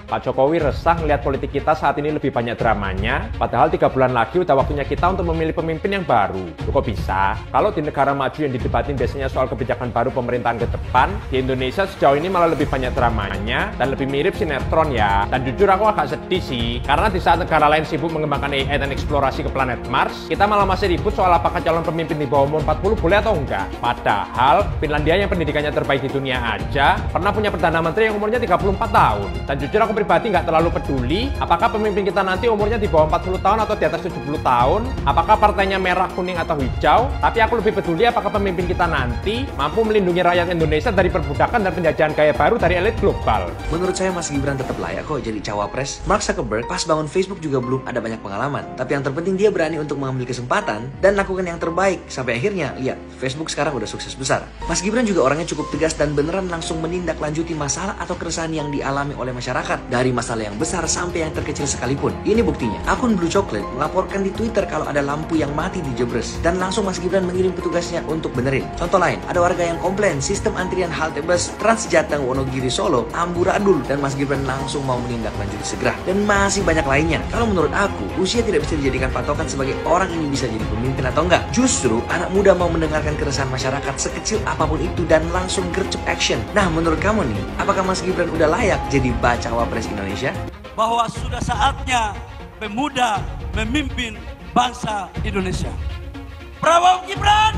Pak Jokowi resah melihat politik kita saat ini lebih banyak dramanya, padahal 3 bulan lagi udah waktunya kita untuk memilih pemimpin yang baru. Kok bisa? Kalau di negara maju yang didebatin biasanya soal kebijakan baru pemerintahan ke depan, di Indonesia sejauh ini malah lebih banyak dramanya dan lebih mirip sinetron ya. Dan jujur aku agak sedih sih, karena di saat negara lain sibuk mengembangkan AI dan eksplorasi ke planet Mars, kita malah masih ribut soal apakah calon pemimpin di bawah umur 40 boleh atau enggak. Padahal Finlandia yang pendidikannya terbaik di dunia aja pernah punya Perdana Menteri yang umurnya 34 tahun. Dan jujur aku pribadi nggak terlalu peduli apakah pemimpin kita nanti umurnya di bawah 40 tahun atau di atas 70 tahun, apakah partainya merah, kuning, atau hijau. Tapi aku lebih peduli apakah pemimpin kita nanti mampu melindungi rakyat Indonesia dari perbudakan dan penjajahan gaya baru dari elit global. Menurut saya Mas Gibran tetap layak kok jadi cawapres. Mark Zuckerberg pas bangun Facebook juga belum ada banyak pengalaman, tapi yang terpenting dia berani untuk mengambil kesempatan dan lakukan yang terbaik. Sampai akhirnya, lihat, Facebook sekarang udah sukses besar. Mas Gibran juga orangnya cukup tegas dan beneran langsung menindaklanjuti masalah atau keresahan yang dialami oleh masyarakat. Dari masalah yang besar sampai yang terkecil sekalipun. Ini buktinya, akun Blue Chocolate melaporkan di Twitter kalau ada lampu yang mati di Jebres. Dan langsung Mas Gibran mengirim petugasnya untuk benerin. Contoh lain, ada warga yang komplain sistem antrian halte bus Trans Jateng Wonogiri Solo amburadul. Dan Mas Gibran langsung mau menindaklanjuti segera. Dan masih banyak lainnya. Kalau menurut aku, usia tidak bisa dijadikan patokan sebagai orang ini bisa jadi pemimpin atau enggak. Justru, anak muda mau mendengarkan keresahan masyarakat sekecil apapun itu dan langsung gercep action. Nah, menurut kamu nih, apakah Mas Gibran udah layak jadi bacawa pres Indonesia? Bahwa sudah saatnya pemuda memimpin bangsa Indonesia. Prabowo Gibran!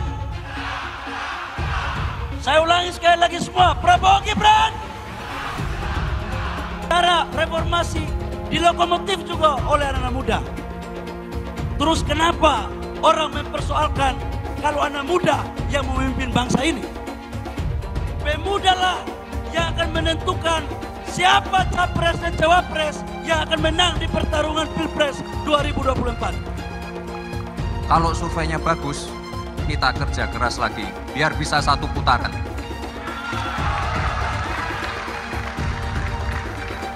Saya ulangi sekali lagi semua, Prabowo Gibran! Cara reformasi dilokomotif juga oleh anak muda. Terus kenapa orang mempersoalkan kalau anak muda yang memimpin bangsa ini? Pemudalah yang akan menentukan siapa capres dan cawapres yang akan menang di pertarungan Pilpres 2024. Kalau surveinya bagus, kita kerja keras lagi biar bisa 1 putaran.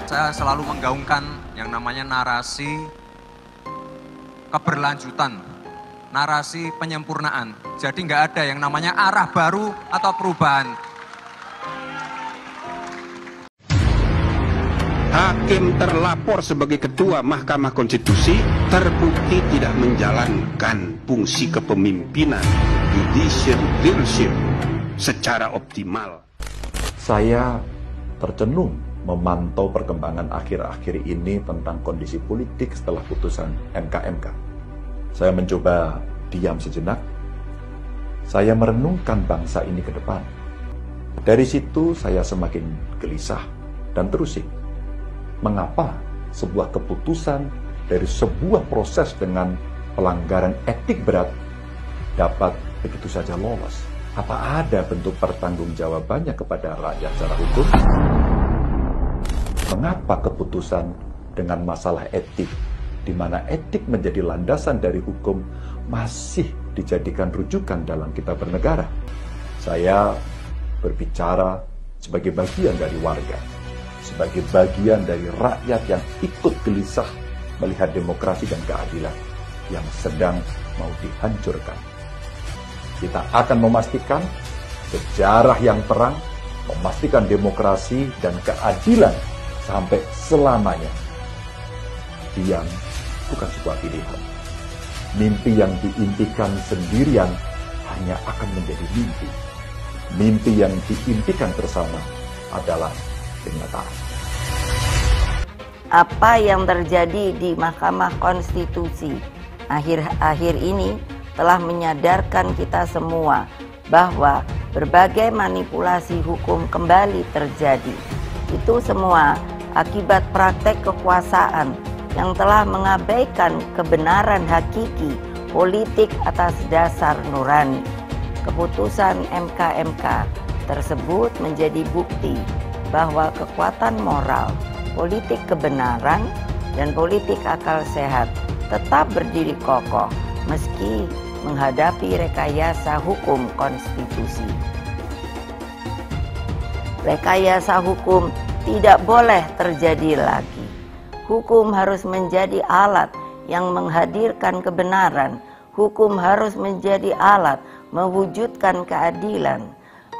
Saya selalu menggaungkan yang namanya narasi keberlanjutan, narasi penyempurnaan. Jadi nggak ada yang namanya arah baru atau perubahan. Hakim terlapor sebagai ketua Mahkamah Konstitusi terbukti tidak menjalankan fungsi kepemimpinan judicial leadership secara optimal. Saya tercenung memantau perkembangan akhir-akhir ini tentang kondisi politik setelah putusan MK. Saya mencoba diam sejenak. Saya merenungkan bangsa ini ke depan. Dari situ saya semakin gelisah dan terusik. Mengapa sebuah keputusan dari sebuah proses dengan pelanggaran etik berat dapat begitu saja lolos? Apa ada bentuk pertanggungjawabannya kepada rakyat secara hukum? Mengapa keputusan dengan masalah etik, di mana etik menjadi landasan dari hukum, masih dijadikan rujukan dalam kita bernegara? Saya berbicara sebagai bagian dari warga, sebagai bagian dari rakyat yang ikut gelisah melihat demokrasi dan keadilan yang sedang mau dihancurkan. Kita akan memastikan sejarah yang terang, memastikan demokrasi dan keadilan sampai selamanya. Diam bukan sebuah pilihan. Mimpi yang diimpikan sendirian hanya akan menjadi mimpi. Mimpi yang diimpikan bersama adalah kenyataan. Apa yang terjadi di Mahkamah Konstitusi akhir-akhir ini telah menyadarkan kita semua bahwa berbagai manipulasi hukum kembali terjadi. Itu semua akibat praktek kekuasaan yang telah mengabaikan kebenaran hakiki politik atas dasar nurani. Keputusan MK tersebut menjadi bukti bahwa kekuatan moral, politik kebenaran, dan politik akal sehat tetap berdiri kokoh meski menghadapi rekayasa hukum konstitusi. Rekayasa hukum tidak boleh terjadi lagi. Hukum harus menjadi alat yang menghadirkan kebenaran. Hukum harus menjadi alat mewujudkan keadilan.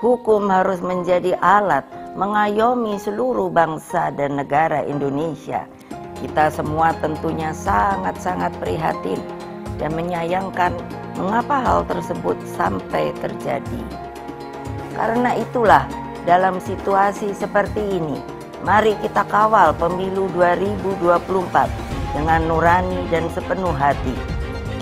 Hukum harus menjadi alat mengayomi seluruh bangsa dan negara Indonesia. Kita semua tentunya sangat-sangat prihatin dan menyayangkan mengapa hal tersebut sampai terjadi. Karena itulah, dalam situasi seperti ini, mari kita kawal pemilu 2024 dengan nurani dan sepenuh hati.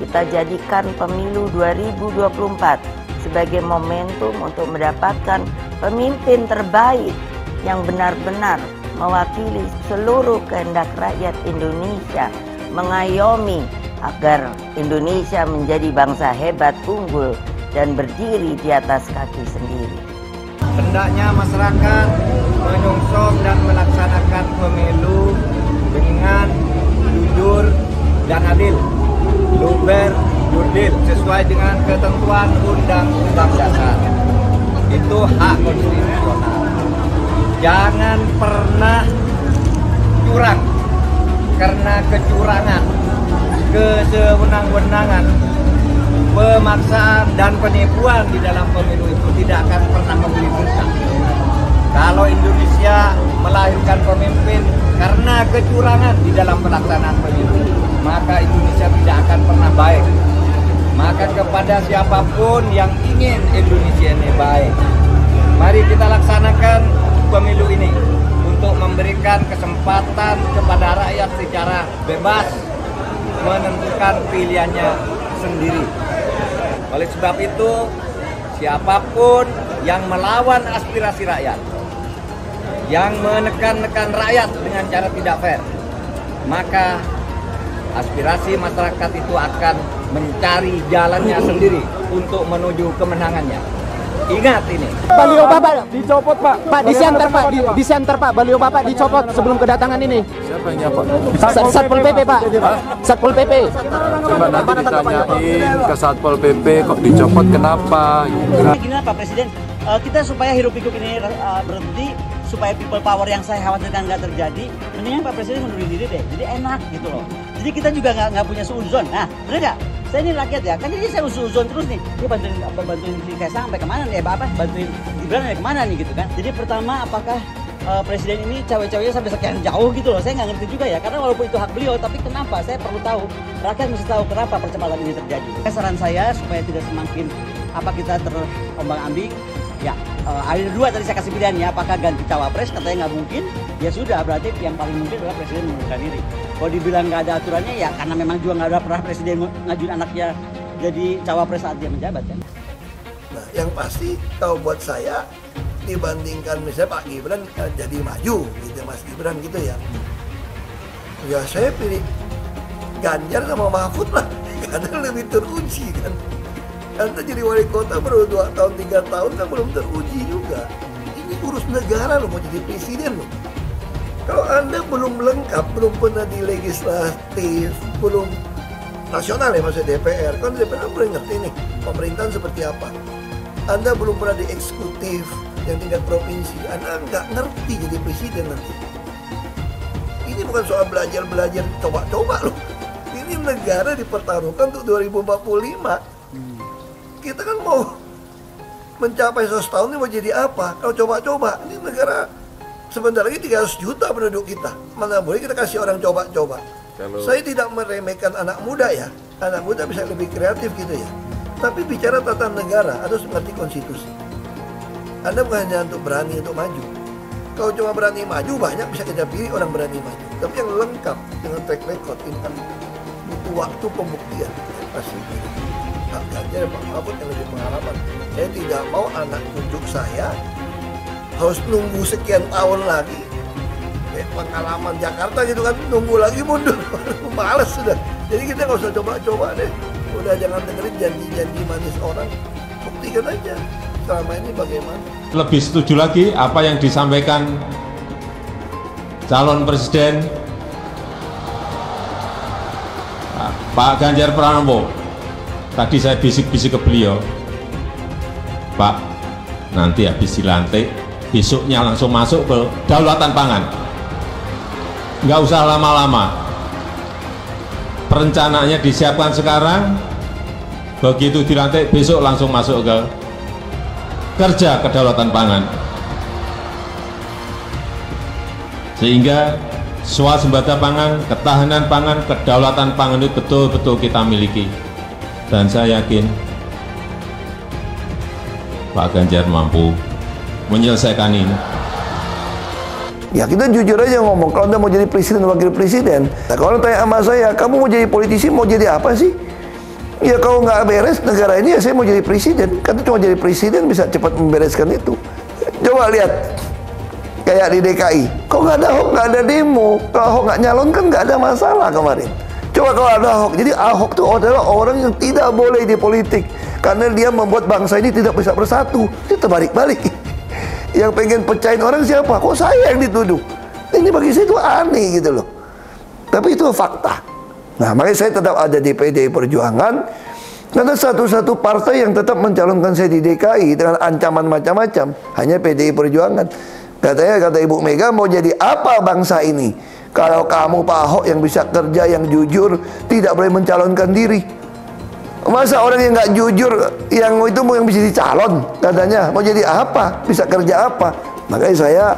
Kita jadikan pemilu 2024 sebagai momentum untuk mendapatkan pemimpin terbaik yang benar-benar mewakili seluruh kehendak rakyat Indonesia, mengayomi agar Indonesia menjadi bangsa hebat, unggul, dan berdiri di atas kaki sendiri. Hendaknya masyarakat menyongsong dan melaksanakan pemilu dengan jujur dan adil, luber, jurdil, sesuai dengan ketentuan Undang-Undang Dasar. Itu hak konstitusional. Jangan pernah curang, karena kecurangan, kesewenang-wenangan, pemaksaan dan penipuan di dalam pemilu itu tidak akan pernah memberi berkah. Kalau Indonesia melahirkan pemimpin karena kecurangan di dalam pelaksanaan pemilu, maka Indonesia tidak akan pernah baik. Maka kepada siapapun yang ingin Indonesia ini baik, mari kita laksanakan pemilu ini untuk memberikan kesempatan kepada rakyat secara bebas menentukan pilihannya sendiri. Oleh sebab itu, siapapun yang melawan aspirasi rakyat, yang menekan-nekan rakyat dengan cara tidak fair, maka aspirasi masyarakat itu akan mencari jalannya sendiri untuk menuju kemenangannya. Ingat ini. Baliho Bapak dicopot, Pak. Pak, disenter, Pak. Disenter, Pak. Baliho Bapak dicopot sebelum kedatangan ini. Siapa yang nyapa? Satpol PP, Pak. Satpol PP. Coba nanti ditanyain ke Satpol PP kok dicopot kenapa? Gini Pak Presiden, kita supaya hiruk-pikuk ini berhenti, supaya people power yang saya khawatirkan nggak terjadi, mendingan Pak Presiden mundurin diri deh. Jadi enak gitu loh. Jadi kita juga nggak punya suuzon. Nah, bener nggak? Saya ini rakyat ya, kan jadi saya suuzon terus nih. Dia bantuin si Kaisang sampai kemana nih? Bantuin Gibran sampai kemana nih gitu kan? Jadi pertama, apakah Presiden ini cawe-cawenya sampai sekian jauh gitu loh? Saya nggak ngerti juga ya, karena walaupun itu hak beliau, tapi kenapa? Saya perlu tahu. Rakyat mesti tahu kenapa percepatan ini terjadi. Saran saya supaya tidak semakin kita terombang-ambing. Ya, ada dua tadi saya kasih pilihan ya, apakah ganti cawapres, katanya nggak mungkin, ya sudah, berarti yang paling mungkin adalah Presiden mengundurkan diri. Kalau dibilang nggak ada aturannya, ya karena memang juga nggak ada pernah Presiden ngajuin anaknya jadi cawapres saat dia menjabat kan. Nah, yang pasti kalau buat saya, dibandingkan misalnya Pak Gibran jadi maju gitu, Mas Gibran gitu ya, ya saya pilih Ganjar sama Mahfud lah, karena lebih teruji kan. Anda jadi wali kota baru 2 tahun, 3 tahun kan belum teruji juga. Ini urus negara loh, mau jadi presiden loh. Kalau Anda belum lengkap, belum pernah di legislatif, belum nasional ya maksudnya DPR, kan DPR belum ngerti nih pemerintahan seperti apa. Anda belum pernah di eksekutif yang tingkat provinsi, Anda nggak ngerti jadi presiden nanti. Ini bukan soal belajar coba-coba loh. Ini negara dipertaruhkan untuk 2045. Kita kan mau mencapai 100 tahun ini mau jadi apa? Kalau coba-coba, ini negara sebentar lagi 300 juta penduduk kita. Mana boleh kita kasih orang coba-coba. Saya tidak meremehkan anak muda ya. Anak muda bisa lebih kreatif gitu ya. Tapi bicara tata negara, harus mengerti konstitusi. Anda bukan hanya untuk berani untuk maju. Kalau cuma berani maju, banyak bisa kita pilih orang berani maju. Tapi yang lengkap dengan track record ini kan butuh waktu pembuktian. Pasti Pak Ganjar, Pak Mahfud yang lebih pengalaman. Saya tidak mau anak cucu saya harus nunggu sekian tahun lagi. Pengalaman Jakarta gitu kan, nunggu lagi mundur. Males sudah. Jadi kita nggak usah coba-coba deh. Udah jangan dengerin janji-janji manis orang. Buktikan aja selama ini bagaimana. Lebih setuju lagi apa yang disampaikan calon presiden Pak Ganjar Pranowo. Tadi saya bisik-bisik ke beliau, Pak, nanti habis dilantik, besoknya langsung masuk ke kedaulatan pangan. Nggak usah lama-lama. Perencanaannya disiapkan sekarang, begitu dilantik besok langsung masuk ke kerja kedaulatan pangan. Sehingga swasembada pangan, ketahanan pangan, kedaulatan pangan itu betul-betul kita miliki. Dan saya yakin Pak Ganjar mampu menyelesaikan ini. Ya kita jujur aja ngomong, kalau Anda mau jadi presiden, wakil presiden, nah, kalau tanya sama saya, kamu mau jadi politisi, mau jadi apa sih? Ya kalau nggak beres negara ini, ya saya mau jadi presiden. Kan cuma jadi presiden bisa cepat membereskan itu. Coba lihat, kayak di DKI, kok nggak ada Ahok, nggak ada demo. Kalau Ahok nggak nyalon kan nggak ada masalah kemarin. Coba kalau ada Ahok, jadi Ahok itu adalah orang yang tidak boleh di politik. Karena dia membuat bangsa ini tidak bisa bersatu. Itu terbalik-balik. Yang pengen pecahin orang siapa? Kok saya yang dituduh? Ini bagi saya itu aneh gitu loh. Tapi itu fakta. Nah, makanya saya tetap ada di PDI Perjuangan. Karena satu-satu partai yang tetap mencalonkan saya di DKI dengan ancaman macam-macam hanya PDI Perjuangan. Katanya, kata Ibu Mega, mau jadi apa bangsa ini? Kalau kamu Pak Ahok yang bisa kerja, yang jujur, tidak boleh mencalonkan diri. Masa orang yang nggak jujur, yang itu mau yang bisa dicalon, katanya mau jadi apa, bisa kerja apa? Makanya saya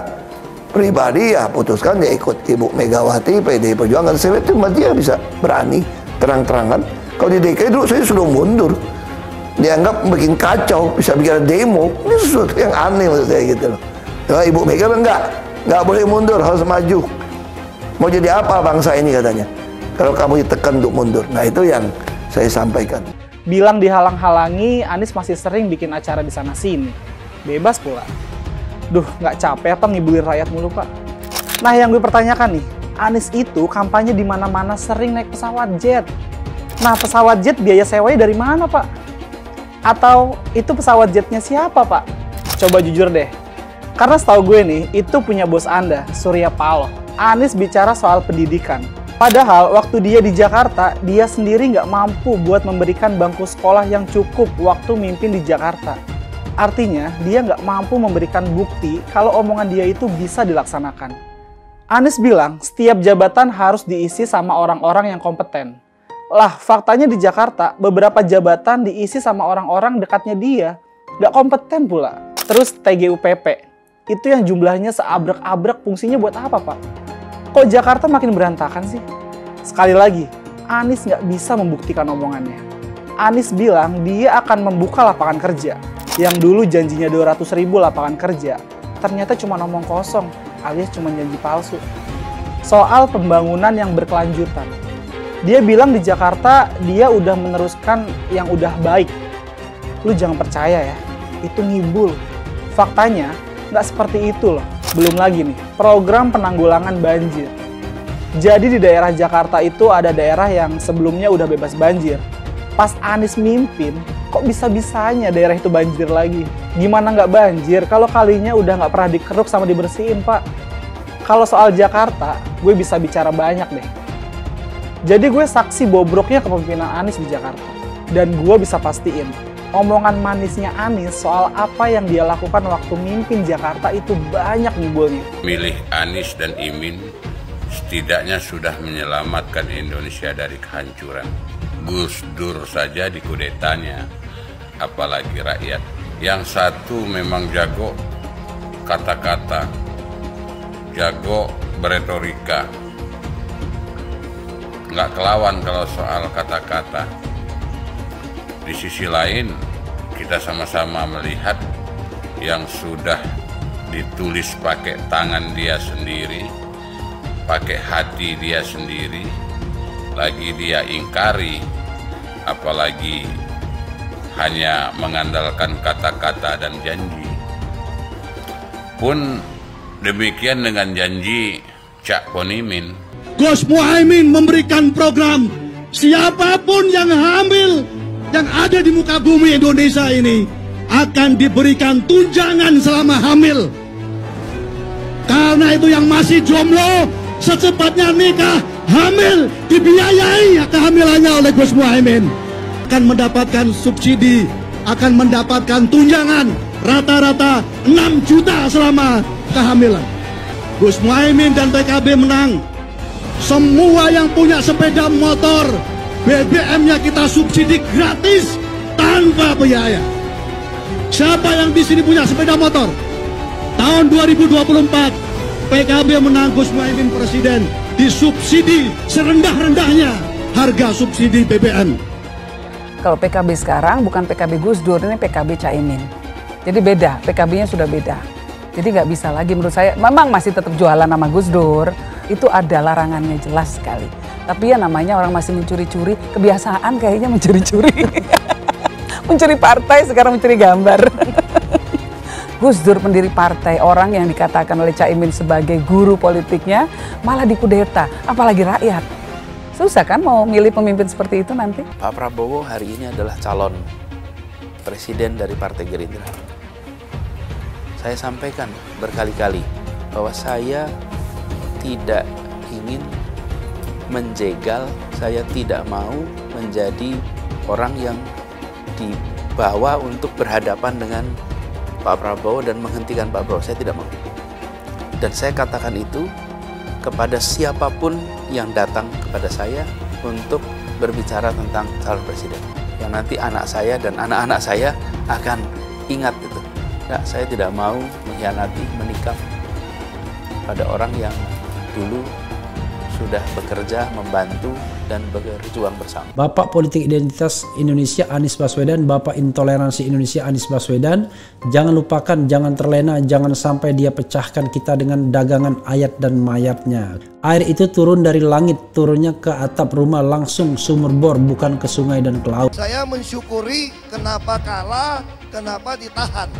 pribadi ya putuskan ya ikut Ibu Megawati, PDI Perjuangan. Saya cuma dia bisa berani terang-terangan. Kalau di DKI dulu saya sudah mundur, dianggap bikin kacau, bisa bikin demo. Ini sesuatu yang aneh menurut saya gitu loh. Ya, Ibu Mega nggak boleh mundur, harus maju. Mau jadi apa bangsa ini katanya? Kalau kamu ditekan untuk mundur, nah itu yang saya sampaikan. Bilang dihalang-halangi, Anies masih sering bikin acara di sana-sini. Bebas pula. Duh, nggak capek apa ngibulin rakyat mulu, Pak? Nah, yang gue pertanyakan nih, Anies itu kampanye di mana-mana sering naik pesawat jet. Nah, pesawat jet biaya sewanya dari mana, Pak? Atau itu pesawat jetnya siapa, Pak? Coba jujur deh. Karena setahu gue nih, itu punya bos Anda, Surya Paloh. Anies bicara soal pendidikan. Padahal waktu dia di Jakarta, dia sendiri nggak mampu buat memberikan bangku sekolah yang cukup waktu mimpin di Jakarta. Artinya, dia nggak mampu memberikan bukti kalau omongan dia itu bisa dilaksanakan. Anies bilang, setiap jabatan harus diisi sama orang-orang yang kompeten. Lah, faktanya di Jakarta, beberapa jabatan diisi sama orang-orang dekatnya dia. Nggak kompeten pula. Terus TGUPP, itu yang jumlahnya seabrek-abrek, fungsinya buat apa, Pak? Kok Jakarta makin berantakan sih? Sekali lagi, Anies nggak bisa membuktikan omongannya. Anies bilang dia akan membuka lapangan kerja. Yang dulu janjinya 200.000 lapangan kerja, ternyata cuma omong kosong, alias cuma janji palsu. Soal pembangunan yang berkelanjutan. Dia bilang di Jakarta dia udah meneruskan yang udah baik. Lu jangan percaya ya, itu ngibul. Faktanya nggak seperti itu loh. Belum lagi nih, program penanggulangan banjir. Jadi di daerah Jakarta itu ada daerah yang sebelumnya udah bebas banjir. Pas Anies mimpin, kok bisa-bisanya daerah itu banjir lagi? Gimana nggak banjir kalau kalinya udah nggak pernah dikeruk sama dibersihin, Pak? Kalau soal Jakarta, gue bisa bicara banyak deh. Jadi gue saksi bobroknya kepemimpinan Anies di Jakarta. Dan gue bisa pastiin, omongan manisnya Anies soal apa yang dia lakukan waktu mimpin Jakarta itu banyak ngibulnya. Milih Anies dan Imin setidaknya sudah menyelamatkan Indonesia dari kehancuran. Gus Dur saja dikudetanya, apalagi rakyat. Yang satu memang jago kata-kata, jago beretorika, nggak kelawan kalau soal kata-kata. Di sisi lain, kita sama-sama melihat yang sudah ditulis pakai tangan dia sendiri, pakai hati dia sendiri, lagi dia ingkari, apalagi hanya mengandalkan kata-kata dan janji. Pun demikian dengan janji Cak Ponimin. Gus Muhaimin memberikan program siapapun yang hamil yang ada di muka bumi Indonesia ini akan diberikan tunjangan selama hamil. Karena itu yang masih jomblo secepatnya nikah, hamil, dibiayai kehamilannya oleh Gus Muhaimin. Akan mendapatkan subsidi, akan mendapatkan tunjangan rata-rata 6 juta selama kehamilan. Gus Muhaimin dan PKB menang. Semua yang punya sepeda motor, BBM-nya kita subsidi gratis tanpa biaya. Siapa yang di sini punya sepeda motor? Tahun 2024 PKB menang Gus Muhaimin presiden, disubsidi serendah-rendahnya harga subsidi BBM. Kalau PKB sekarang bukan PKB Gus Dur, ini PKB Caimin. Jadi beda, PKB-nya sudah beda. Jadi nggak bisa lagi menurut saya, memang masih tetap jualan nama Gus Dur, itu ada larangannya jelas sekali. Tapi ya namanya orang masih mencuri-curi, kebiasaan kayaknya mencuri-curi. Mencuri partai, sekarang mencuri gambar. Gus Dur pendiri partai, orang yang dikatakan oleh Caimin sebagai guru politiknya, malah dikudeta, apalagi rakyat. Susah kan mau milih pemimpin seperti itu nanti? Pak Prabowo hari ini adalah calon presiden dari Partai Gerindra. Saya sampaikan berkali-kali bahwa saya tidak ingin menjegal, saya tidak mau menjadi orang yang dibawa untuk berhadapan dengan Pak Prabowo dan menghentikan Pak Prabowo. Saya tidak mau. Dan saya katakan itu kepada siapapun yang datang kepada saya untuk berbicara tentang calon presiden. Yang nanti anak saya dan anak-anak saya akan ingat itu. Nah, saya tidak mau mengkhianati, menikam pada orang yang dulu sudah bekerja, membantu, dan berjuang bersama. Bapak Politik Identitas Indonesia Anies Baswedan, Bapak Intoleransi Indonesia Anies Baswedan, jangan lupakan, jangan terlena, jangan sampai dia pecahkan kita dengan dagangan ayat dan mayatnya. Air itu turun dari langit, turunnya ke atap rumah langsung sumur bor, bukan ke sungai dan ke laut. Saya mensyukuri kenapa kalah, kenapa ditahan.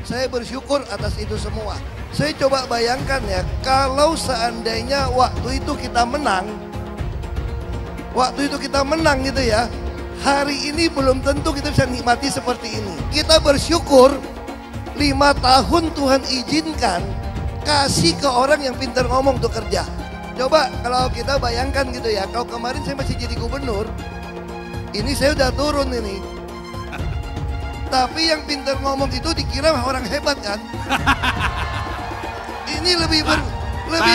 Saya bersyukur atas itu semua. Saya coba bayangkan ya, kalau seandainya waktu itu kita menang, gitu ya, hari ini belum tentu kita bisa nikmati seperti ini. Kita bersyukur 5 tahun Tuhan izinkan kasih ke orang yang pintar ngomong untuk kerja. Coba kalau kita bayangkan gitu ya, kalau kemarin saya masih jadi gubernur, ini saya udah turun ini. Tapi yang pintar ngomong itu dikira orang hebat kan? Ini lebih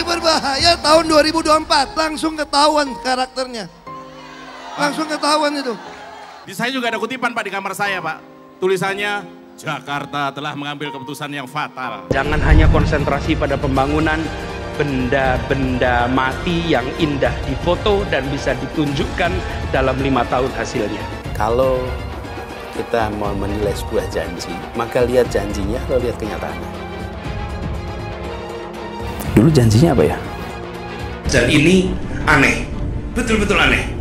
berbahaya tahun 2024, langsung ketahuan karakternya. Langsung ketahuan itu. Di saya juga ada kutipan Pak di kamar saya Pak. Tulisannya, Jakarta telah mengambil keputusan yang fatal. Jangan hanya konsentrasi pada pembangunan benda-benda mati yang indah difoto dan bisa ditunjukkan dalam 5 tahun hasilnya. Kalau kita mau menilai sebuah janji, maka lihat janjinya, lalu lihat kenyataannya. Dulu janjinya apa ya? Dan ini aneh, betul-betul aneh.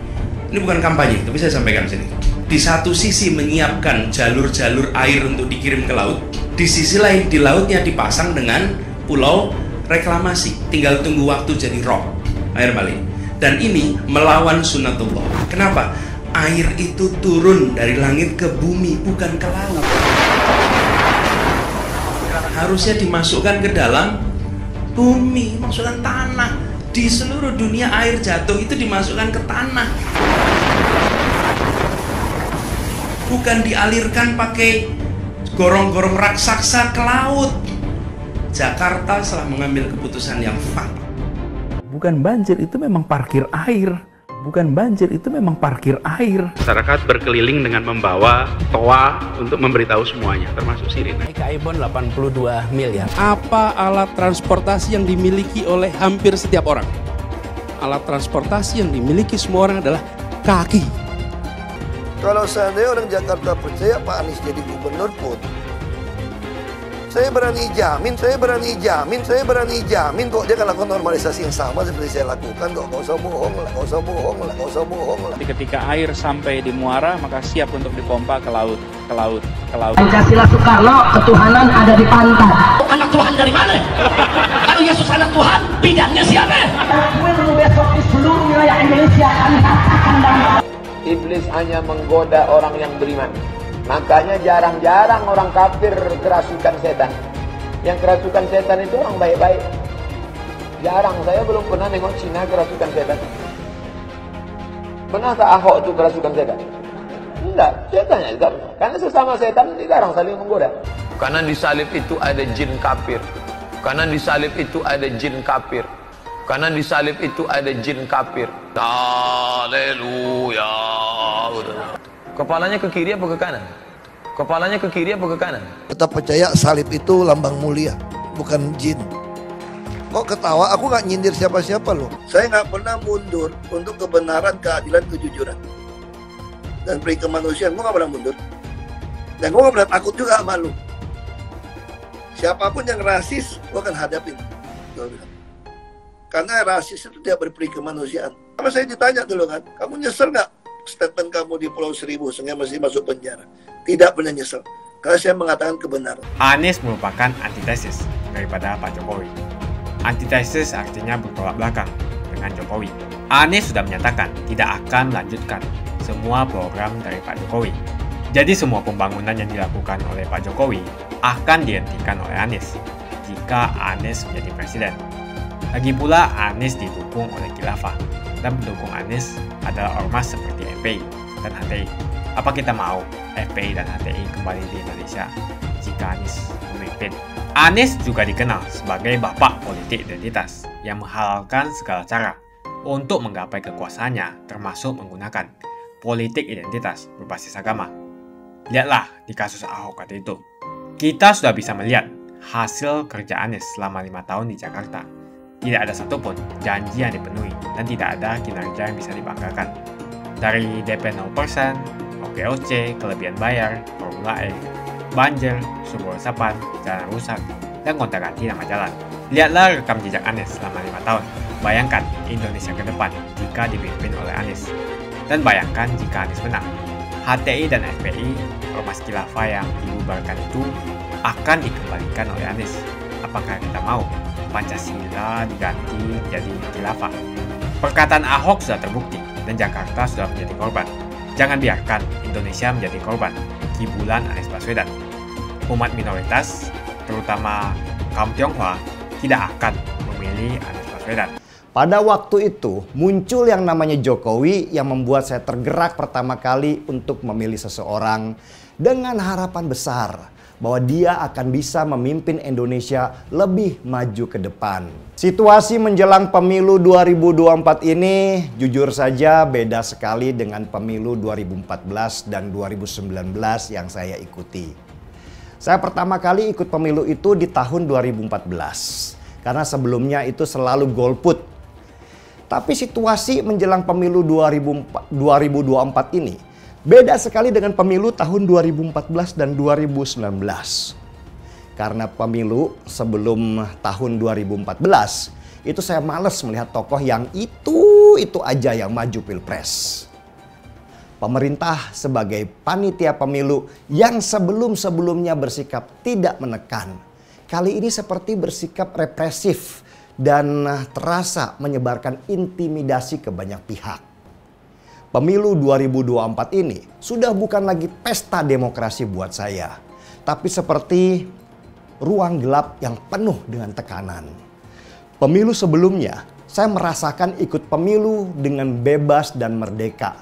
Ini bukan kampanye, tapi saya sampaikan sini. Di satu sisi menyiapkan jalur-jalur air untuk dikirim ke laut, di sisi lain di lautnya dipasang dengan pulau reklamasi. Tinggal tunggu waktu jadi rob, air balik. Dan ini melawan sunatullah. Kenapa? Air itu turun dari langit ke bumi, bukan ke laut. Harusnya dimasukkan ke dalam bumi, masukkan tanah. Di seluruh dunia air jatuh itu dimasukkan ke tanah, bukan dialirkan pakai gorong-gorong raksasa ke laut. Jakarta telah mengambil keputusan yang fatal. Bukan banjir, itu memang parkir air. Bukan banjir, itu memang parkir air. Masyarakat berkeliling dengan membawa toa untuk memberitahu semuanya, termasuk sirine. Kaibon 82 miliar. Apa alat transportasi yang dimiliki oleh hampir setiap orang? Alat transportasi yang dimiliki semua orang adalah kaki. Kalau seandainya orang Jakarta percaya Pak Anies jadi gubernur pun, saya berani jamin kok dia akan lakukan normalisasi yang sama seperti saya lakukan kok. Gak usah bohong lah. Ketika air sampai di muara, maka siap untuk dipompa ke laut. Pancasila Soekarno, ketuhanan ada di pantai. Anak Tuhan dari mana? Kalau Yesus anak Tuhan, bidangnya siapa? Besok di seluruh wilayah Indonesia kami katakan dalam. Iblis hanya menggoda orang yang beriman. Makanya jarang-jarang orang kafir kerasukan setan. Yang kerasukan setan itu orang baik-baik. Jarang, saya belum pernah nengok Cina kerasukan setan. Pernah tak Ahok itu kerasukan setan? Enggak, setannya juga. Karena sesama setan jarang saling menggoda. Karena di salib itu ada jin kafir. Karena di salib itu ada jin kafir. Karena di salib itu ada jin kafir. Haleluya. Kepalanya ke kiri apa ke kanan? Kepalanya ke kiri apa ke kanan? Tetap percaya salib itu lambang mulia, bukan jin. Kok ketawa? Aku nggak nyindir siapa-siapa loh. Saya nggak pernah mundur untuk kebenaran, keadilan, kejujuran. Dan peri kemanusiaan, gue nggak pernah mundur. Dan gue nggak pernah takut juga sama lu. Siapapun yang rasis, gue akan hadapin. Karena rasis itu tidak berperi kemanusiaan. Sama saya ditanya dulu kan, kamu nyesel nggak statement kamu di Pulau Seribu sehingga masih masuk penjara? Tidak pernah nyesel. Karena saya mengatakan kebenaran. Anies merupakan antitesis daripada Pak Jokowi. Antitesis artinya bertolak belakang dengan Jokowi. Anies sudah menyatakan tidak akan melanjutkan semua program dari Pak Jokowi. Jadi semua pembangunan yang dilakukan oleh Pak Jokowi akan dihentikan oleh Anies jika Anies menjadi presiden. Lagi pula Anies didukung oleh khilafah dan pendukung Anies adalah ormas seperti FPI dan HTI. Apa kita mau FPI dan HTI kembali di Indonesia jika Anies memimpin? Anies juga dikenal sebagai bapak politik identitas yang menghalalkan segala cara untuk menggapai kekuasaannya, termasuk menggunakan politik identitas berbasis agama. Lihatlah di kasus Ahok waktu itu. Kita sudah bisa melihat hasil kerja Anies selama 5 tahun di Jakarta. Tidak ada satupun janji yang dipenuhi dan tidak ada kinerja yang bisa dibanggakan. Dari DP 0%, OKOC, kelebihan bayar, Formula E, banjir, sumber resapan, jalan rusak, dan gonta-ganti nama jalan. Lihatlah rekam jejak Anies selama 5 tahun. Bayangkan Indonesia ke depan jika dipimpin oleh Anies. Dan bayangkan jika Anies menang. HTI dan FPI, ormas khilafah yang dibubarkan itu akan dikembalikan oleh Anies. Apakah kita mau Pancasila diganti jadi khilafah? Perkataan Ahok sudah terbukti dan Jakarta sudah menjadi korban. Jangan biarkan Indonesia menjadi korban kibulan Anies Baswedan. Umat minoritas, terutama kaum Tionghoa, tidak akan memilih Anies Baswedan. Pada waktu itu muncul yang namanya Jokowi yang membuat saya tergerak pertama kali untuk memilih seseorang dengan harapan besar bahwa dia akan bisa memimpin Indonesia lebih maju ke depan. Situasi menjelang pemilu 2024 ini jujur saja beda sekali dengan pemilu 2014 dan 2019 yang saya ikuti. Saya pertama kali ikut pemilu itu di tahun 2014 karena sebelumnya itu selalu golput. Tapi situasi menjelang pemilu 2024 ini beda sekali dengan pemilu tahun 2014 dan 2019. Karena pemilu sebelum tahun 2014 itu saya males melihat tokoh yang itu aja yang maju pilpres. Pemerintah sebagai panitia pemilu yang sebelum-sebelumnya bersikap tidak menekan, kali ini seperti bersikap represif dan terasa menyebarkan intimidasi ke banyak pihak. Pemilu 2024 ini sudah bukan lagi pesta demokrasi buat saya, tapi seperti ruang gelap yang penuh dengan tekanan. Pemilu sebelumnya, saya merasakan ikut pemilu dengan bebas dan merdeka.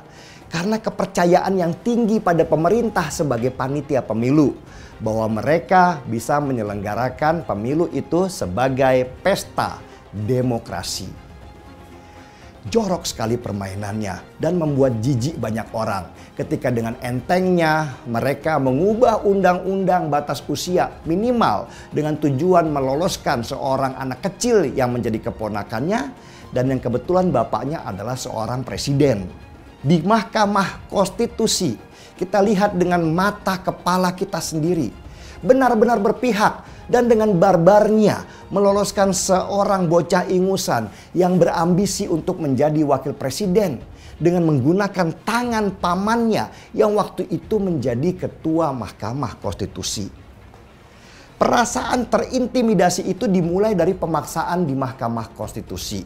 Karena kepercayaan yang tinggi pada pemerintah sebagai panitia pemilu, bahwa mereka bisa menyelenggarakan pemilu itu sebagai pesta demokrasi. Jorok sekali permainannya dan membuat jijik banyak orang ketika dengan entengnya mereka mengubah undang-undang batas usia minimal dengan tujuan meloloskan seorang anak kecil yang menjadi keponakannya dan yang kebetulan bapaknya adalah seorang presiden. Di Mahkamah Konstitusi kita lihat dengan mata kepala kita sendiri, benar-benar berpihak dan dengan barbarnya meloloskan seorang bocah ingusan yang berambisi untuk menjadi wakil presiden dengan menggunakan tangan pamannya yang waktu itu menjadi ketua Mahkamah Konstitusi. Perasaan terintimidasi itu dimulai dari pemaksaan di Mahkamah Konstitusi.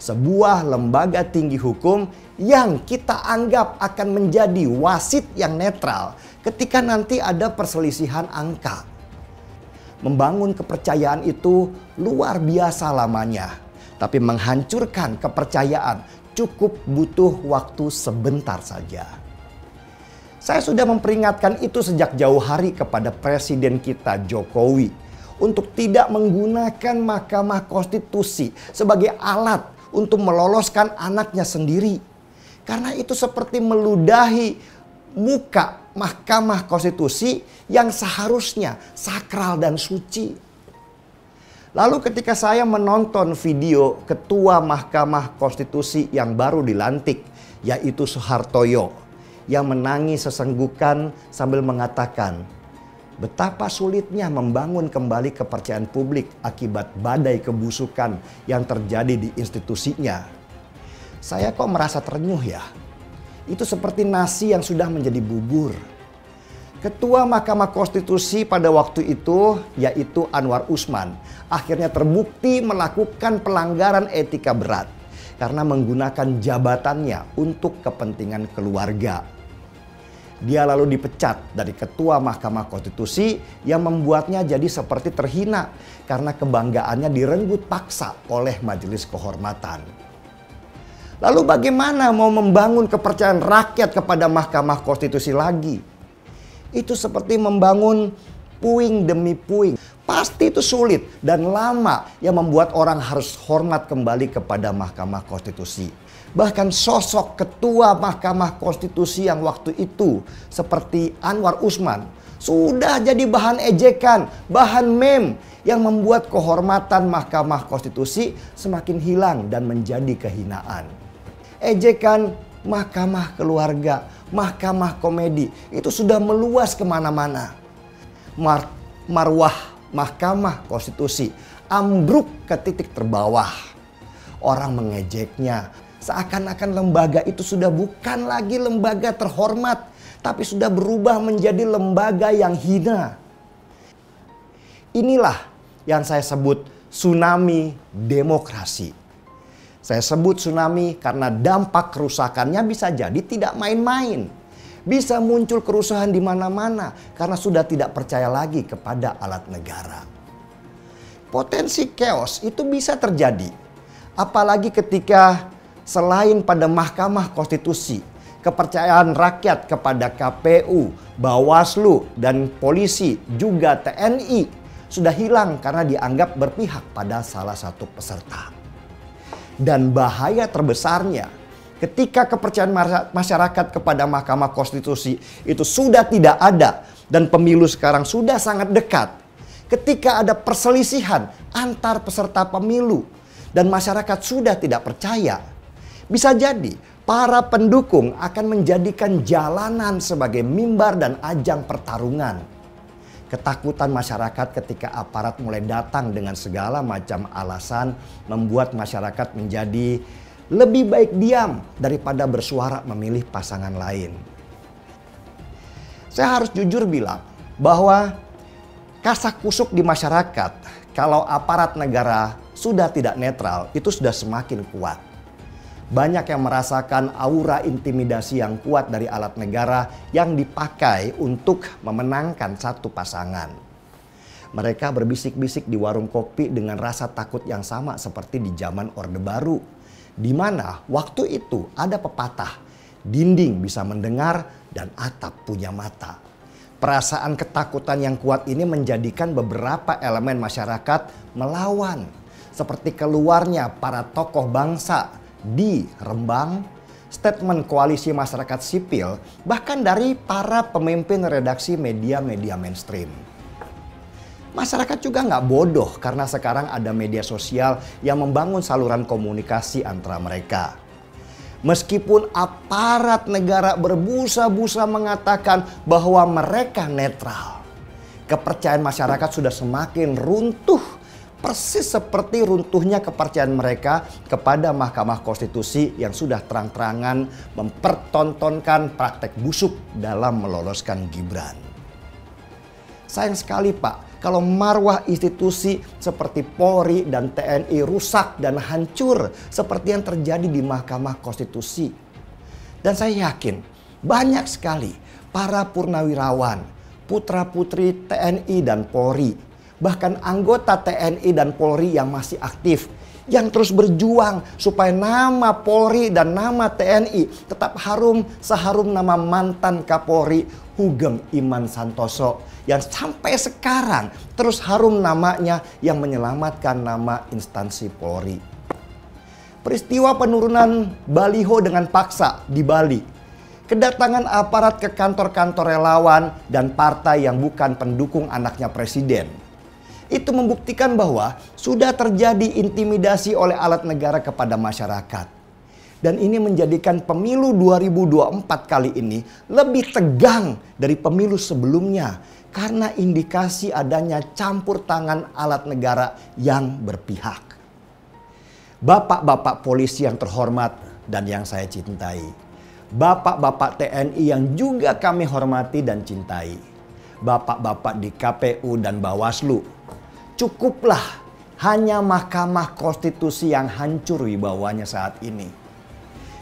Sebuah lembaga tinggi hukum yang kita anggap akan menjadi wasit yang netral ketika nanti ada perselisihan angka. Membangun kepercayaan itu luar biasa lamanya, tapi menghancurkan kepercayaan cukup butuh waktu sebentar saja. Saya sudah memperingatkan itu sejak jauh hari kepada Presiden kita Jokowi untuk tidak menggunakan Mahkamah Konstitusi sebagai alat untuk meloloskan anaknya sendiri. Karena itu seperti meludahi muka Mahkamah Konstitusi yang seharusnya sakral dan suci. Lalu ketika saya menonton video Ketua Mahkamah Konstitusi yang baru dilantik, yaitu Soehartoyo, yang menangis sesenggukan sambil mengatakan betapa sulitnya membangun kembali kepercayaan publik akibat badai kebusukan yang terjadi di institusinya. Saya kok merasa terenyuh ya. Itu seperti nasi yang sudah menjadi bubur. Ketua Mahkamah Konstitusi pada waktu itu, yaitu Anwar Usman, akhirnya terbukti melakukan pelanggaran etika berat karena menggunakan jabatannya untuk kepentingan keluarga. Dia lalu dipecat dari Ketua Mahkamah Konstitusi yang membuatnya jadi seperti terhina karena kebanggaannya direnggut paksa oleh Majelis Kehormatan. Lalu bagaimana mau membangun kepercayaan rakyat kepada Mahkamah Konstitusi lagi? Itu seperti membangun puing demi puing. Pasti itu sulit dan lama yang membuat orang harus hormat kembali kepada Mahkamah Konstitusi. Bahkan sosok Ketua Mahkamah Konstitusi yang waktu itu seperti Anwar Usman sudah jadi bahan ejekan, bahan meme yang membuat kehormatan Mahkamah Konstitusi semakin hilang dan menjadi kehinaan. Ejekan mahkamah keluarga, mahkamah komedi itu sudah meluas kemana-mana. Marwah Mahkamah Konstitusi ambruk ke titik terbawah. Orang mengejeknya seakan-akan lembaga itu sudah bukan lagi lembaga terhormat, tapi sudah berubah menjadi lembaga yang hina. Inilah yang saya sebut tsunami demokrasi. Saya sebut tsunami karena dampak kerusakannya bisa jadi tidak main-main. Bisa muncul kerusuhan di mana-mana karena sudah tidak percaya lagi kepada alat negara. Potensi chaos itu bisa terjadi. Apalagi ketika selain pada Mahkamah Konstitusi, kepercayaan rakyat kepada KPU, Bawaslu, dan polisi juga TNI sudah hilang karena dianggap berpihak pada salah satu peserta. Dan bahaya terbesarnya ketika kepercayaan masyarakat kepada Mahkamah Konstitusi itu sudah tidak ada dan pemilu sekarang sudah sangat dekat. Ketika ada perselisihan antar peserta pemilu dan masyarakat sudah tidak percaya, bisa jadi para pendukung akan menjadikan jalanan sebagai mimbar dan ajang pertarungan. Ketakutan masyarakat ketika aparat mulai datang dengan segala macam alasan membuat masyarakat menjadi lebih baik diam daripada bersuara memilih pasangan lain. Saya harus jujur bilang bahwa kasak-kusuk di masyarakat kalau aparat negara sudah tidak netral itu sudah semakin kuat. Banyak yang merasakan aura intimidasi yang kuat dari alat negara yang dipakai untuk memenangkan satu pasangan. Mereka berbisik-bisik di warung kopi dengan rasa takut yang sama seperti di zaman Orde Baru. Di mana waktu itu ada pepatah, dinding bisa mendengar dan atap punya mata. Perasaan ketakutan yang kuat ini menjadikan beberapa elemen masyarakat melawan. Seperti keluarnya para tokoh bangsa di Rembang, statement koalisi masyarakat sipil, bahkan dari para pemimpin redaksi media-media mainstream. Masyarakat juga nggak bodoh karena sekarang ada media sosial yang membangun saluran komunikasi antara mereka. Meskipun aparat negara berbusa-busa mengatakan bahwa mereka netral, kepercayaan masyarakat sudah semakin runtuh. Persis seperti runtuhnya kepercayaan mereka kepada Mahkamah Konstitusi yang sudah terang-terangan mempertontonkan praktek busuk dalam meloloskan Gibran. Sayang sekali Pak, kalau marwah institusi seperti Polri dan TNI rusak dan hancur seperti yang terjadi di Mahkamah Konstitusi. Dan saya yakin banyak sekali para purnawirawan, putra-putri TNI dan Polri, bahkan anggota TNI dan Polri yang masih aktif, yang terus berjuang supaya nama Polri dan nama TNI tetap harum seharum nama mantan Kapolri Hugeng Iman Santoso yang sampai sekarang terus harum namanya yang menyelamatkan nama instansi Polri. Peristiwa penurunan baliho dengan paksa di Bali kedatangan aparat ke kantor-kantor relawan dan partai yang bukan pendukung anaknya presiden. Itu membuktikan bahwa sudah terjadi intimidasi oleh alat negara kepada masyarakat. Dan ini menjadikan pemilu 2024 kali ini lebih tegang dari pemilu sebelumnya karena indikasi adanya campur tangan alat negara yang berpihak. Bapak-bapak polisi yang terhormat dan yang saya cintai, bapak-bapak TNI yang juga kami hormati dan cintai, bapak-bapak di KPU dan Bawaslu, cukuplah hanya Mahkamah Konstitusi yang hancur wibawanya saat ini.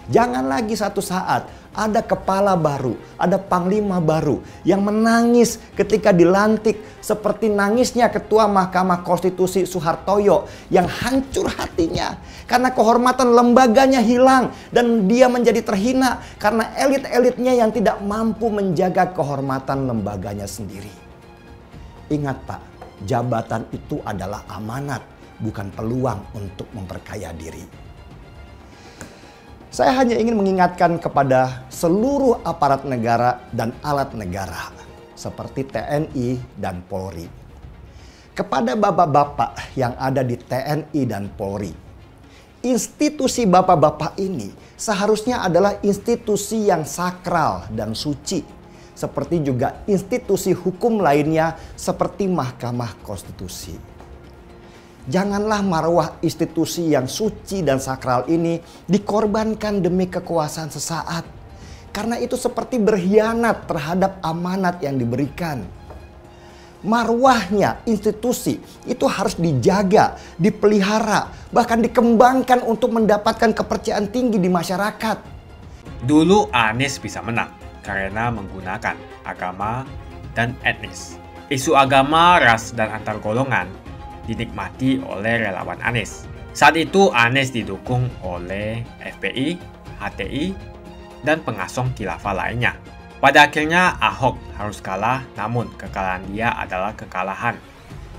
Jangan lagi satu saat ada kepala baru, ada panglima baru yang menangis ketika dilantik seperti nangisnya Ketua Mahkamah Konstitusi Soehartoyo yang hancur hatinya karena kehormatan lembaganya hilang dan dia menjadi terhina karena elit-elitnya yang tidak mampu menjaga kehormatan lembaganya sendiri. Ingat Pak, jabatan itu adalah amanat, bukan peluang untuk memperkaya diri. Saya hanya ingin mengingatkan kepada seluruh aparat negara dan alat negara seperti TNI dan Polri. Kepada bapak-bapak yang ada di TNI dan Polri, institusi bapak-bapak ini seharusnya adalah institusi yang sakral dan suci, seperti juga institusi hukum lainnya seperti Mahkamah Konstitusi. Janganlah marwah institusi yang suci dan sakral ini dikorbankan demi kekuasaan sesaat. Karena itu seperti berkhianat terhadap amanat yang diberikan. Marwahnya institusi itu harus dijaga, dipelihara, bahkan dikembangkan untuk mendapatkan kepercayaan tinggi di masyarakat. Dulu Anies bisa menang karena menggunakan agama dan etnis. Isu agama, ras, dan antar golongan dinikmati oleh relawan Anies. Saat itu Anies didukung oleh FPI, HTI, dan pengasong khilafah lainnya. Pada akhirnya Ahok harus kalah, namun kekalahan dia adalah kekalahan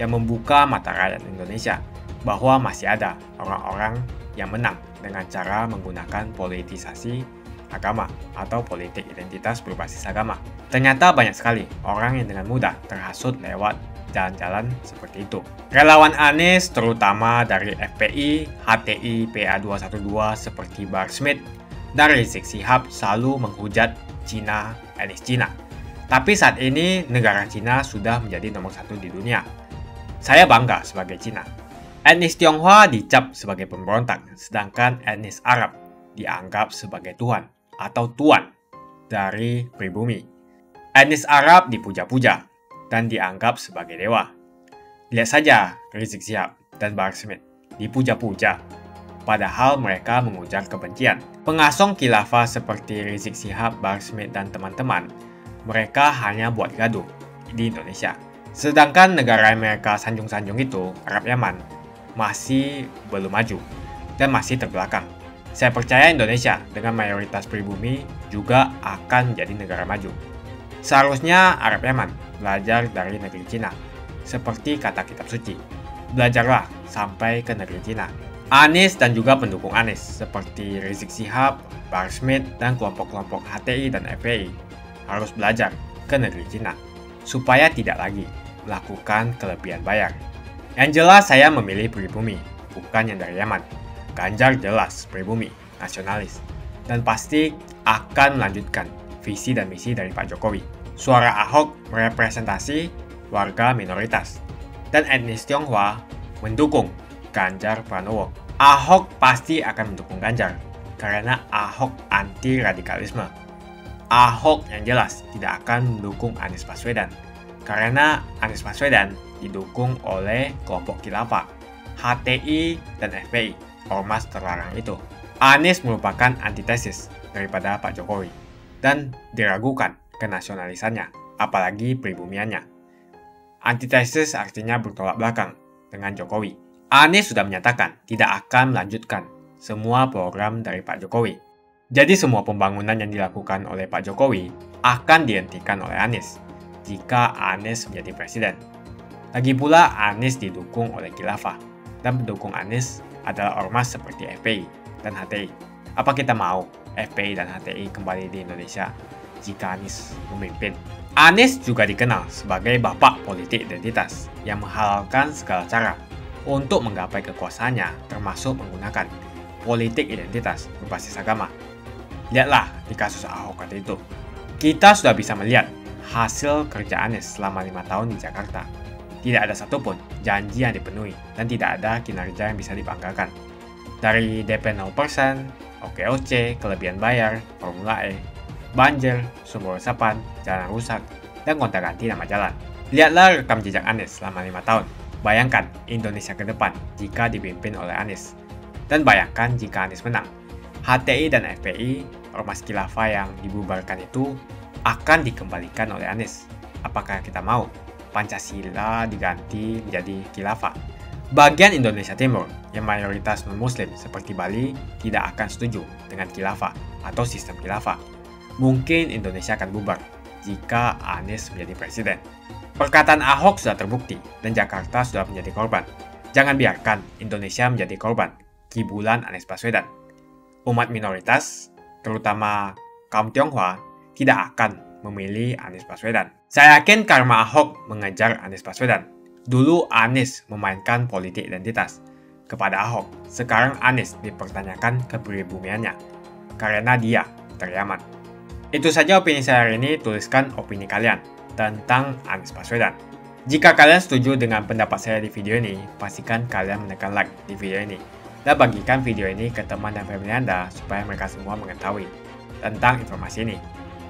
yang membuka mata rakyat Indonesia bahwa masih ada orang-orang yang menang dengan cara menggunakan politisasi agama atau politik identitas berbasis agama. Ternyata banyak sekali orang yang dengan mudah terhasut lewat jalan-jalan seperti itu. Relawan Anies terutama dari FPI, HTI, PA212 seperti Bahar Smith dan Rizik Syihab selalu menghujat Cina, etnis Cina. Tapi saat ini negara Cina sudah menjadi nomor 1 di dunia. Saya bangga sebagai Cina. Etnis Tionghoa dicap sebagai pemberontak, sedangkan etnis Arab dianggap sebagai Tuhan atau tuan dari pribumi. Etnis Arab dipuja-puja dan dianggap sebagai dewa. Lihat saja Rizik Syihab dan Bahar Smith dipuja-puja, padahal mereka mengujar kebencian. Pengasong khilafah seperti Rizik Syihab, Bahar Smith, dan teman-teman, mereka hanya buat gaduh di Indonesia. Sedangkan negara yang mereka sanjung-sanjung itu, Arab Yaman, masih belum maju dan masih terbelakang. Saya percaya Indonesia dengan mayoritas pribumi juga akan menjadi negara maju. Seharusnya Arab Yaman belajar dari negeri Cina. Seperti kata kitab suci, belajarlah sampai ke negeri Cina. Anies dan juga pendukung Anies seperti Rizik Syihab, Bahar Smith, dan kelompok-kelompok HTI dan FPI harus belajar ke negeri Cina supaya tidak lagi melakukan kelebihan bayar. Yang jelas saya memilih pribumi, bukan yang dari Yaman. Ganjar jelas pribumi, nasionalis, dan pasti akan melanjutkan visi dan misi dari Pak Jokowi. Suara Ahok merepresentasi warga minoritas, dan etnis Tionghoa mendukung Ganjar Pranowo. Ahok pasti akan mendukung Ganjar, karena Ahok anti radikalisme. Ahok yang jelas tidak akan mendukung Anies Baswedan, karena Anies Baswedan didukung oleh kelompok khilafah, HTI, dan FPI, ormas terlarang itu. Anies merupakan antitesis daripada Pak Jokowi, dan diragukan kenasionalisannya, apalagi pribumiannya. Antitesis artinya bertolak belakang dengan Jokowi. Anies sudah menyatakan tidak akan melanjutkan semua program dari Pak Jokowi. Jadi semua pembangunan yang dilakukan oleh Pak Jokowi akan dihentikan oleh Anies jika Anies menjadi presiden. Lagi pula Anies didukung oleh khilafah, dan pendukung Anies adalah ormas seperti FPI dan HTI. Apa kita mau FPI dan HTI kembali di Indonesia jika Anies memimpin? Anies juga dikenal sebagai bapak politik identitas yang menghalalkan segala cara untuk menggapai kekuasaannya, termasuk menggunakan politik identitas berbasis agama. Lihatlah di kasus Ahok waktu itu. Kita sudah bisa melihat hasil kerja Anies selama 5 tahun di Jakarta. Tidak ada satupun janji yang dipenuhi dan tidak ada kinerja yang bisa dibanggakan. Dari DP 0%, OKOC, kelebihan bayar, Formula E, banjir, sumber resapan, jalan rusak, dan gonta-ganti nama jalan. Lihatlah rekam jejak Anies selama 5 tahun. Bayangkan Indonesia ke depan jika dipimpin oleh Anies. Dan bayangkan jika Anies menang. HTI dan FPI, ormas khilafah yang dibubarkan itu, akan dikembalikan oleh Anies. Apakah kita mau Pancasila diganti menjadi khilafah? Bagian Indonesia Timur yang mayoritas non-muslim seperti Bali tidak akan setuju dengan khilafah atau sistem khilafah. Mungkin Indonesia akan bubar jika Anies menjadi presiden. Perkataan Ahok sudah terbukti dan Jakarta sudah menjadi korban. Jangan biarkan Indonesia menjadi korban kibulan Anies Baswedan. Umat minoritas, terutama kaum Tionghoa, tidak akan memilih Anies Baswedan. Saya yakin karma Ahok mengejar Anies Baswedan. Dulu Anies memainkan politik identitas kepada Ahok. Sekarang Anies dipertanyakan kepribumiannya karena dia teriaman. Itu saja opini saya hari ini. Tuliskan opini kalian tentang Anies Baswedan. Jika kalian setuju dengan pendapat saya di video ini, pastikan kalian menekan like di video ini dan bagikan video ini ke teman dan family Anda supaya mereka semua mengetahui tentang informasi ini.